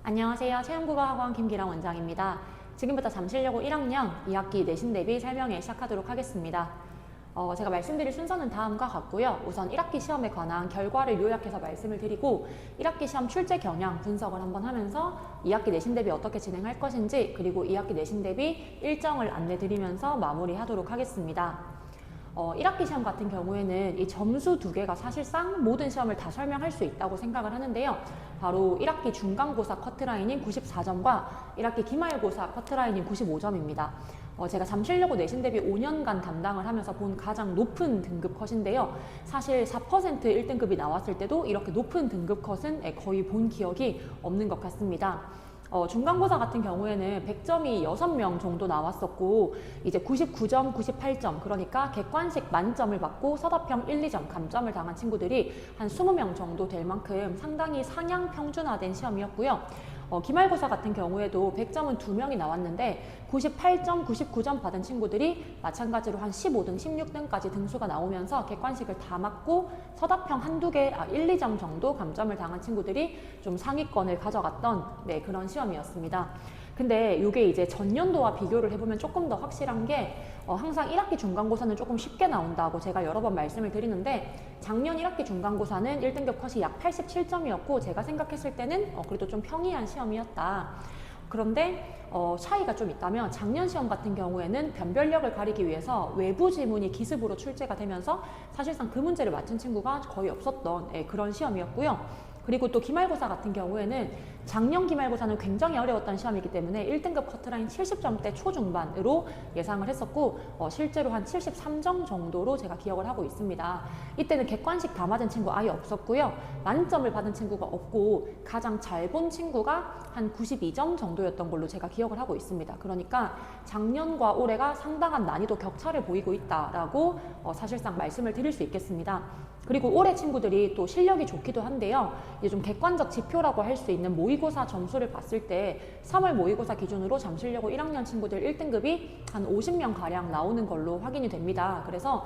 안녕하세요. 체험국어학원 김기랑 원장입니다. 지금부터 잠실여고 1학년 2학기 내신 대비 설명회 시작하도록 하겠습니다. 제가 말씀드릴 순서는 다음과 같고요. 우선 1학기 시험에 관한 결과를 요약해서 말씀을 드리고 1학기 시험 출제 경향 분석을 한번 하면서 2학기 내신 대비 어떻게 진행할 것인지 그리고 2학기 내신 대비 일정을 안내드리면서 마무리하도록 하겠습니다. 1학기 시험 같은 경우에는 이 점수 두 개가 사실상 모든 시험을 다 설명할 수 있다고 생각을 하는데요. 바로 1학기 중간고사 커트라인인 94점과 1학기 기말고사 커트라인인 95점입니다. 제가 잠실여고 내신 대비 5년간 담당을 하면서 본 가장 높은 등급 컷인데요. 사실 4% 1등급이 나왔을 때도 이렇게 높은 등급 컷은 거의 본 기억이 없는 것 같습니다. 중간고사 같은 경우에는 100점이 6명 정도 나왔었고 이제 99점, 98점 그러니까 객관식 만점을 받고 서답형 1, 2점 감점을 당한 친구들이 한 20명 정도 될 만큼 상당히 상향 평준화된 시험이었고요. 기말고사 같은 경우에도 100점은 2명이 나왔는데 98점, 99점 받은 친구들이 마찬가지로 한 15등, 16등까지 등수가 나오면서 객관식을 다 맞고 서답형 한두 개, 1, 2점 정도 감점을 당한 친구들이 좀 상위권을 가져갔던 그런 시험이었습니다. 근데 이게 이제 전년도와 비교를 해보면 조금 더 확실한 게 항상 1학기 중간고사는 조금 쉽게 나온다고 제가 여러 번 말씀을 드리는데 작년 1학기 중간고사는 1등급 컷이 약 87점이었고 제가 생각했을 때는 그래도 좀 평이한 시험이었다. 그런데 차이가 좀 있다면 작년 시험 같은 경우에는 변별력을 가리기 위해서 외부 지문이 기습으로 출제가 되면서 사실상 그 문제를 맞춘 친구가 거의 없었던 그런 시험이었고요. 그리고 또 기말고사 같은 경우에는 작년 기말고사는 굉장히 어려웠던 시험이기 때문에 1등급 커트라인 70점대 초중반으로 예상을 했었고 실제로 한 73점 정도로 제가 기억을 하고 있습니다. 이때는 객관식 다 맞은 친구 아예 없었고요. 만점을 받은 친구가 없고 가장 잘 본 친구가 한 92점 정도였던 걸로 제가 기억을 하고 있습니다. 그러니까 작년과 올해가 상당한 난이도 격차를 보이고 있다라고 사실상 말씀을 드릴 수 있겠습니다. 그리고 올해 친구들이 또 실력이 좋기도 한데요. 이제 좀 객관적 지표라고 할 수 있는 모의고사 점수를 봤을 때 3월 모의고사 기준으로 잠실여고 1학년 친구들 1등급이 한 50명 가량 나오는 걸로 확인이 됩니다. 그래서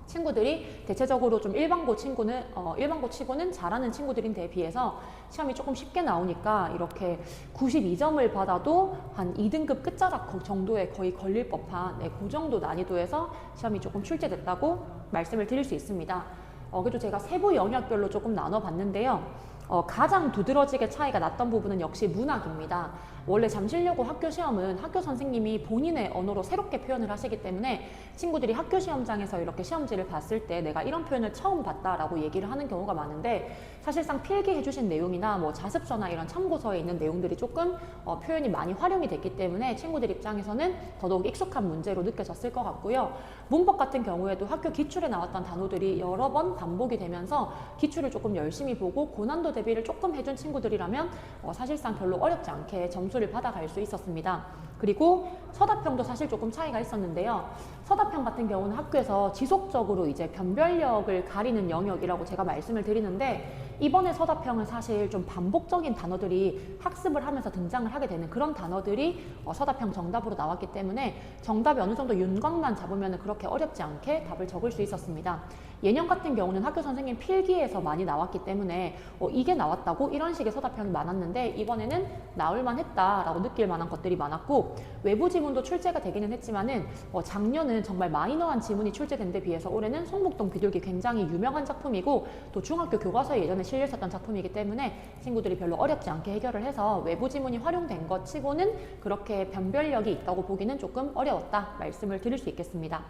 친구들이 대체적으로 좀 일반고 치고는 잘하는 친구들인데 비해서 시험이 조금 쉽게 나오니까 이렇게 92점을 받아도 한 2등급 끝자락 정도에 거의 걸릴 법한 그 정도 난이도에서 시험이 조금 출제됐다고 말씀을 드릴 수 있습니다. 그래도 제가 세부 영역별로 조금 나눠봤는데요. 가장 두드러지게 차이가 났던 부분은 역시 문학입니다. 원래 잠실여고 학교 시험은 학교 선생님이 본인의 언어로 새롭게 표현을 하시기 때문에 친구들이 학교 시험장에서 이렇게 시험지를 봤을 때 내가 이런 표현을 처음 봤다라고 얘기를 하는 경우가 많은데 사실상 필기해 주신 내용이나 뭐 자습서나 이런 참고서에 있는 내용들이 조금 표현이 많이 활용이 됐기 때문에 친구들 입장에서는 더더욱 익숙한 문제로 느껴졌을 것 같고요. 문법 같은 경우에도 학교 기출에 나왔던 단어들이 여러 번 반복이 되면서 기출을 조금 열심히 보고 고난도 대비를 조금 해준 친구들이라면 사실상 별로 어렵지 않게 점수를 받아갈 수 있었습니다. 그리고 서답형도 사실 조금 차이가 있었는데요. 서답형 같은 경우는 학교에서 지속적으로 이제 변별력을 가리는 영역이라고 제가 말씀을 드리는데 이번에 서답형은 사실 좀 반복적인 단어들이 학습을 하면서 등장을 하게 되는 그런 단어들이 서답형 정답으로 나왔기 때문에 정답이 어느 정도 윤곽만 잡으면 그렇게 어렵지 않게 답을 적을 수 있었습니다. 예년 같은 경우는 학교 선생님 필기에서 많이 나왔기 때문에 이게 나왔다고 이런 식의 서답형이 많았는데 이번에는 나올만 했다라고 느낄 만한 것들이 많았고 외부 지문도 출제가 되기는 했지만은 작년은 정말 마이너한 지문이 출제된 데 비해서 올해는 송북동 비둘기 굉장히 유명한 작품이고 또 중학교 교과서에 예전에 실려 있었던 작품이기 때문에 친구들이 별로 어렵지 않게 해결을 해서 외부 지문이 활용된 것 치고는 그렇게 변별력이 있다고 보기는 조금 어려웠다 말씀을 드릴 수 있겠습니다.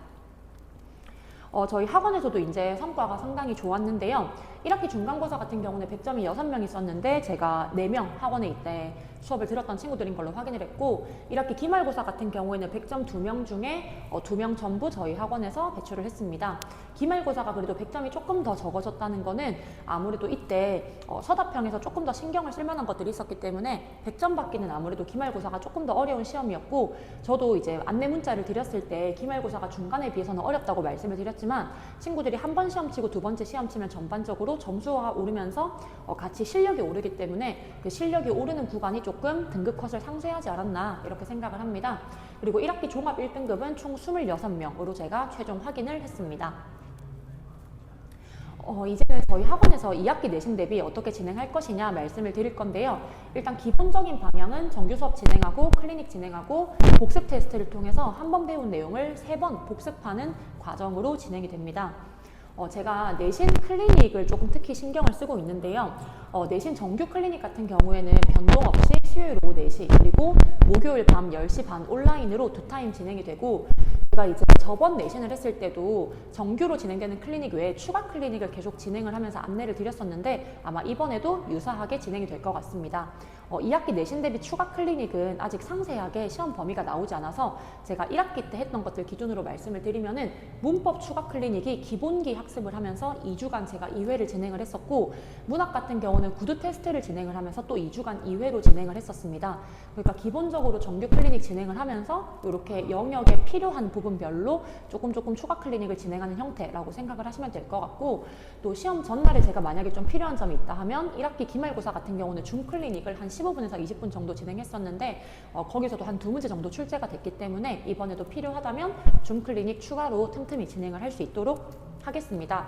저희 학원에서도 이제 성과가 상당히 좋았는데요. 1학기 중간고사 같은 경우는 100점이 6명 있었는데 제가 4명 학원에 이때 수업을 들었던 친구들인 걸로 확인을 했고 1학기 기말고사 같은 경우에는 100점 2명 중에 2명 전부 저희 학원에서 배출을 했습니다. 기말고사가 그래도 100점이 조금 더 적어졌다는 거는 아무래도 이때 서답형에서 조금 더 신경을 쓸 만한 것들이 있었기 때문에 100점 받기는 아무래도 기말고사가 조금 더 어려운 시험이었고 저도 이제 안내 문자를 드렸을 때 기말고사가 중간에 비해서는 어렵다고 말씀을 드렸지만 친구들이 한 번 시험 치고 두 번째 시험 치면 전반적으로 점수가 오르면서 같이 실력이 오르기 때문에 그 실력이 오르는 구간이 조금 등급 컷을 상쇄하지 않았나 이렇게 생각을 합니다. 그리고 1학기 종합 1등급은 총 26명으로 제가 최종 확인을 했습니다. 이제는 저희 학원에서 2학기 내신 대비 어떻게 진행할 것이냐 말씀을 드릴 건데요. 일단 기본적인 방향은 정규 수업 진행하고 클리닉 진행하고 복습 테스트를 통해서 한 번 배운 내용을 3번 복습하는 과정으로 진행이 됩니다. 제가 내신 클리닉을 조금 특히 신경을 쓰고 있는데요. 내신 정규 클리닉 같은 경우에는 변동 없이 수요일 오후 4시 그리고 목요일 밤 10시 반 온라인으로 2타임 진행이 되고, 제가 이제 저번 내신을 했을 때도 정규로 진행되는 클리닉 외에 추가 클리닉을 계속 진행을 하면서 안내를 드렸었는데 아마 이번에도 유사하게 진행이 될 것 같습니다. 2학기 내신 대비 추가 클리닉은 아직 상세하게 시험 범위가 나오지 않아서 제가 1학기 때 했던 것들 기준으로 말씀을 드리면은 문법 추가 클리닉이 기본기 학습을 하면서 2주간 제가 2회를 진행을 했었고, 문학 같은 경우는 구두 테스트를 진행을 하면서 또 2주간 2회로 진행을 했었습니다. 그러니까 기본적으로 정규 클리닉 진행을 하면서 이렇게 영역에 필요한 부분별로 조금 추가 클리닉을 진행하는 형태라고 생각을 하시면 될 것 같고, 또 시험 전날에 제가 만약에 좀 필요한 점이 있다 하면 1학기 기말고사 같은 경우는 중 클리닉을 한 15분에서 20분 정도 진행했었는데 거기서도 한 2문제 정도 출제가 됐기 때문에 이번에도 필요하다면 줌 클리닉 추가로 틈틈이 진행을 할 수 있도록 하겠습니다.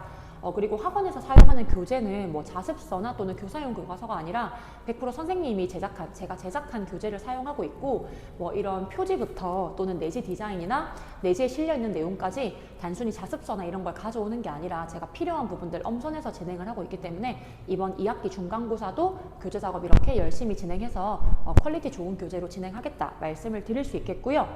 그리고 학원에서 사용하는 교재는 뭐 자습서나 또는 교사용 교과서가 아니라 100% 선생님이 제가 제작한 교재를 사용하고 있고, 뭐 이런 표지부터 또는 내지 디자인이나 내지에 실려있는 내용까지 단순히 자습서나 이런 걸 가져오는 게 아니라 제가 필요한 부분들 엄선해서 진행을 하고 있기 때문에 이번 2학기 중간고사도 교재 작업 이렇게 열심히 진행해서 퀄리티 좋은 교재로 진행하겠다 말씀을 드릴 수 있겠고요.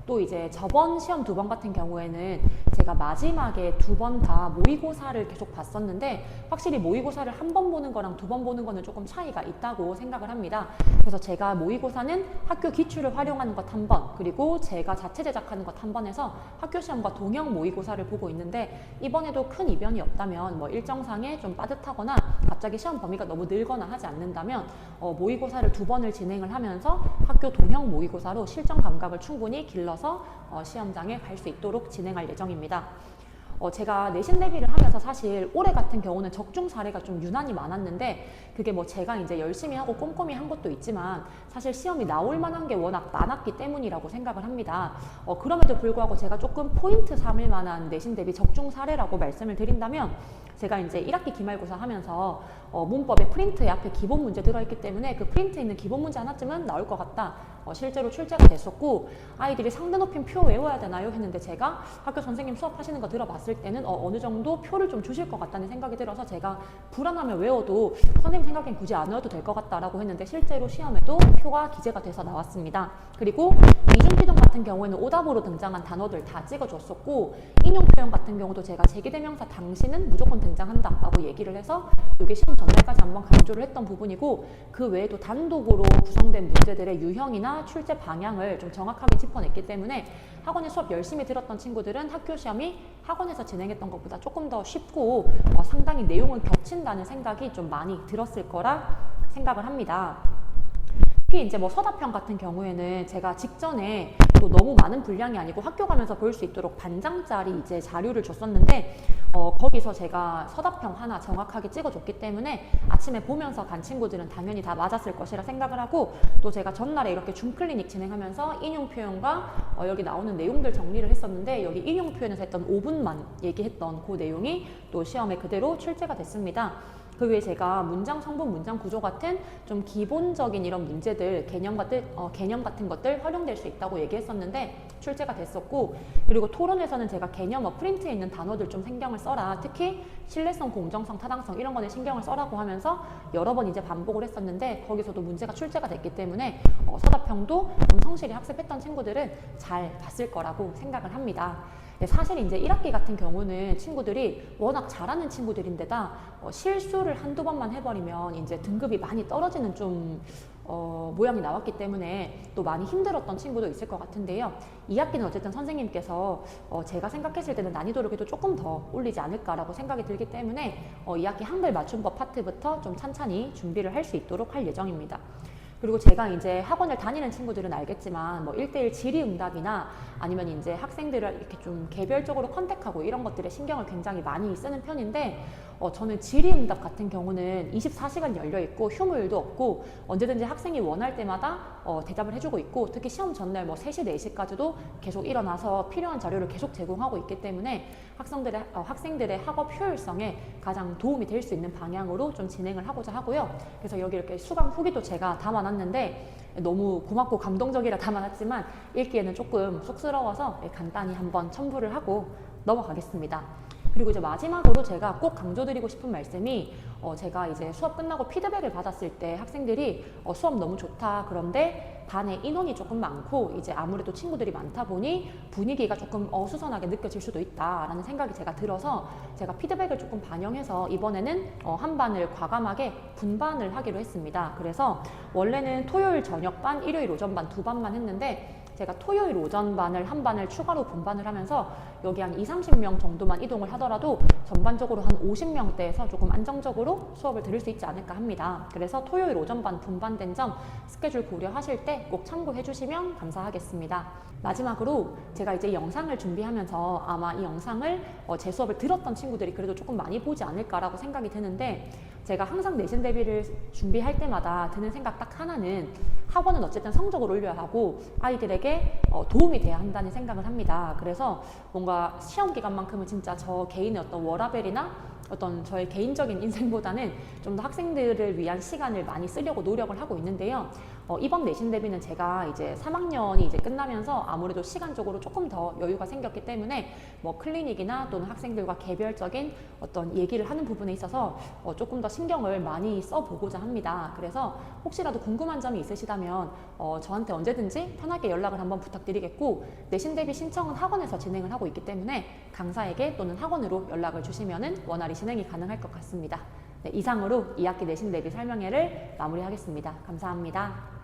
또 이제 저번 시험 2번 같은 경우에는 제가 마지막에 2번 다 모의고사를 계속 봤었는데 확실히 모의고사를 한 번 보는 거랑 2번 보는 거는 조금 차이가 있다고 생각을 합니다. 그래서 제가 모의고사는 학교 기출을 활용하는 것 한 번, 그리고 제가 자체 제작하는 것 한 번 해서 학교 시험과 동형 모의고사를 보고 있는데, 이번에도 큰 이변이 없다면 뭐 일정상에 좀 빠듯하거나 갑자기 시험 범위가 너무 늘거나 하지 않는다면 모의고사를 2번을 진행을 하면서 학교 동형 모의고사로 실전 감각을 충분히 길러서 시험장에 갈 수 있도록 진행할 예정입니다. 제가 내신 대비를 하면서 사실 올해 같은 경우는 적중 사례가 좀 유난히 많았는데, 그게 뭐 제가 이제 열심히 하고 꼼꼼히 한 것도 있지만 사실 시험이 나올 만한 게 워낙 많았기 때문이라고 생각을 합니다. 그럼에도 불구하고 제가 조금 포인트 삼을 만한 내신 대비 적중 사례라고 말씀을 드린다면, 제가 이제 1학기 기말고사 하면서 문법에 프린트에 앞에 기본 문제 들어있기 때문에 그 프린트에 있는 기본 문제 하나쯤은 나올 것 같다. 실제로 출제가 됐었고, 아이들이 상대 높임 표 외워야 되나요? 했는데 제가 학교 선생님 수업하시는 거 들어봤을 때는 어느 정도 표를 좀 주실 것 같다는 생각이 들어서 제가 불안하면 외워도 선생님 생각엔 굳이 안 외워도 될 것 같다라고 했는데 실제로 시험에도 표가 기재가 돼서 나왔습니다. 그리고 이중피동 같은 경우에는 오답으로 등장한 단어들 다 찍어줬었고, 인용 표현 같은 경우도 제가 제기대명사 당신은 무조건 등장한다 라고 얘기를 해서 이게 시험 전날까지 한번 강조를 했던 부분이고, 그 외에도 단독으로 구성된 문제들의 유형이나 출제 방향을 좀 정확하게 짚어냈기 때문에 학원에 수업 열심히 들었던 친구들은 학교 시험이 학원에서 진행했던 것보다 조금 더 쉽고 상당히 내용은 겹친다는 생각이 좀 많이 들었을 거라 생각을 합니다. 특히 이제 뭐 서답형 같은 경우에는 제가 직전에 또 너무 많은 분량이 아니고 학교 가면서 볼 수 있도록 반장짜리 이제 자료를 줬었는데 거기서 제가 서답형 하나 정확하게 찍어줬기 때문에 아침에 보면서 간 친구들은 당연히 다 맞았을 것이라 생각을 하고, 또 제가 전날에 이렇게 줌 클리닉 진행하면서 인용 표현과 여기 나오는 내용들 정리를 했었는데, 여기 인용 표현에서 했던 5분만 얘기했던 그 내용이 또 시험에 그대로 출제가 됐습니다. 그 외에 제가 문장 성분, 문장 구조 같은 좀 기본적인 이런 문제들, 개념 같은 것들 활용될 수 있다고 얘기했었는데 출제가 됐었고, 그리고 토론에서는 제가 개념 프린트에 있는 단어들 좀 신경을 써라, 특히 신뢰성, 공정성, 타당성 이런 거는 신경을 써라고 하면서 여러 번 이제 반복을 했었는데 거기서도 문제가 출제가 됐기 때문에 서답형도 좀 성실히 학습했던 친구들은 잘 봤을 거라고 생각을 합니다. 사실 이제 1학기 같은 경우는 친구들이 워낙 잘하는 친구들인데다 실수를 한두 번만 해버리면 이제 등급이 많이 떨어지는 좀 모양이 나왔기 때문에 또 많이 힘들었던 친구도 있을 것 같은데요. 2학기는 어쨌든 선생님께서 제가 생각했을 때는 난이도를 그래도 조금 더 올리지 않을까라고 생각이 들기 때문에 2학기 한글 맞춤법 파트부터 좀 찬찬히 준비를 할 수 있도록 할 예정입니다. 그리고 제가 이제 학원을 다니는 친구들은 알겠지만 뭐 1대1 질의응답이나 아니면 이제 학생들을 이렇게 좀 개별적으로 컨택하고 이런 것들에 신경을 굉장히 많이 쓰는 편인데 저는 질의응답 같은 경우는 24시간 열려 있고 휴무일도 없고 언제든지 학생이 원할 때마다 대답을 해주고 있고, 특히 시험 전날 뭐 3시, 4시까지도 계속 일어나서 필요한 자료를 계속 제공하고 있기 때문에 학생들의 학업 효율성에 가장 도움이 될 수 있는 방향으로 좀 진행을 하고자 하고요. 그래서 여기 이렇게 수강 후기도 제가 담아놨는데 너무 고맙고 감동적이라 담아놨지만 읽기에는 조금 쑥스러워서 간단히 한번 첨부를 하고 넘어가겠습니다. 그리고 이제 마지막으로 제가 꼭 강조드리고 싶은 말씀이, 제가 이제 수업 끝나고 피드백을 받았을 때 학생들이 수업 너무 좋다, 그런데 반에 인원이 조금 많고 이제 아무래도 친구들이 많다 보니 분위기가 조금 어수선하게 느껴질 수도 있다라는 생각이 제가 들어서 제가 피드백을 조금 반영해서 이번에는 한 반을 과감하게 분반을 하기로 했습니다. 그래서 원래는 토요일 저녁반, 일요일 오전반 두 반만 했는데 제가 토요일 오전반을 한 반을 추가로 분반을 하면서 여기 한 20-30명 정도만 이동을 하더라도 전반적으로 한 50명대에서 조금 안정적으로 수업을 들을 수 있지 않을까 합니다. 그래서 토요일 오전반 분반된 점 스케줄 고려하실 때 꼭 참고해 주시면 감사하겠습니다. 마지막으로 제가 이제 영상을 준비하면서 아마 이 영상을 제 수업을 들었던 친구들이 그래도 조금 많이 보지 않을까라고 생각이 드는데, 제가 항상 내신 대비를 준비할 때마다 드는 생각 딱 하나는 학원은 어쨌든 성적을 올려야 하고 아이들에게 도움이 돼야 한다는 생각을 합니다. 그래서 뭔가 시험 기간만큼은 진짜 저 개인의 어떤 워라밸이나 어떤 저의 개인적인 인생보다는 좀 더 학생들을 위한 시간을 많이 쓰려고 노력을 하고 있는데요. 이번 내신 대비는 제가 이제 3학년이 이제 끝나면서 아무래도 시간적으로 조금 더 여유가 생겼기 때문에 뭐 클리닉이나 또는 학생들과 개별적인 어떤 얘기를 하는 부분에 있어서 조금 더 신경을 많이 써보고자 합니다. 그래서 혹시라도 궁금한 점이 있으시다면 저한테 언제든지 편하게 연락을 한번 부탁드리겠고, 내신 대비 신청은 학원에서 진행을 하고 있기 때문에 강사에게 또는 학원으로 연락을 주시면은 원활히 진행이 가능할 것 같습니다. 네, 이상으로 2학기 내신 대비 설명회를 마무리하겠습니다. 감사합니다.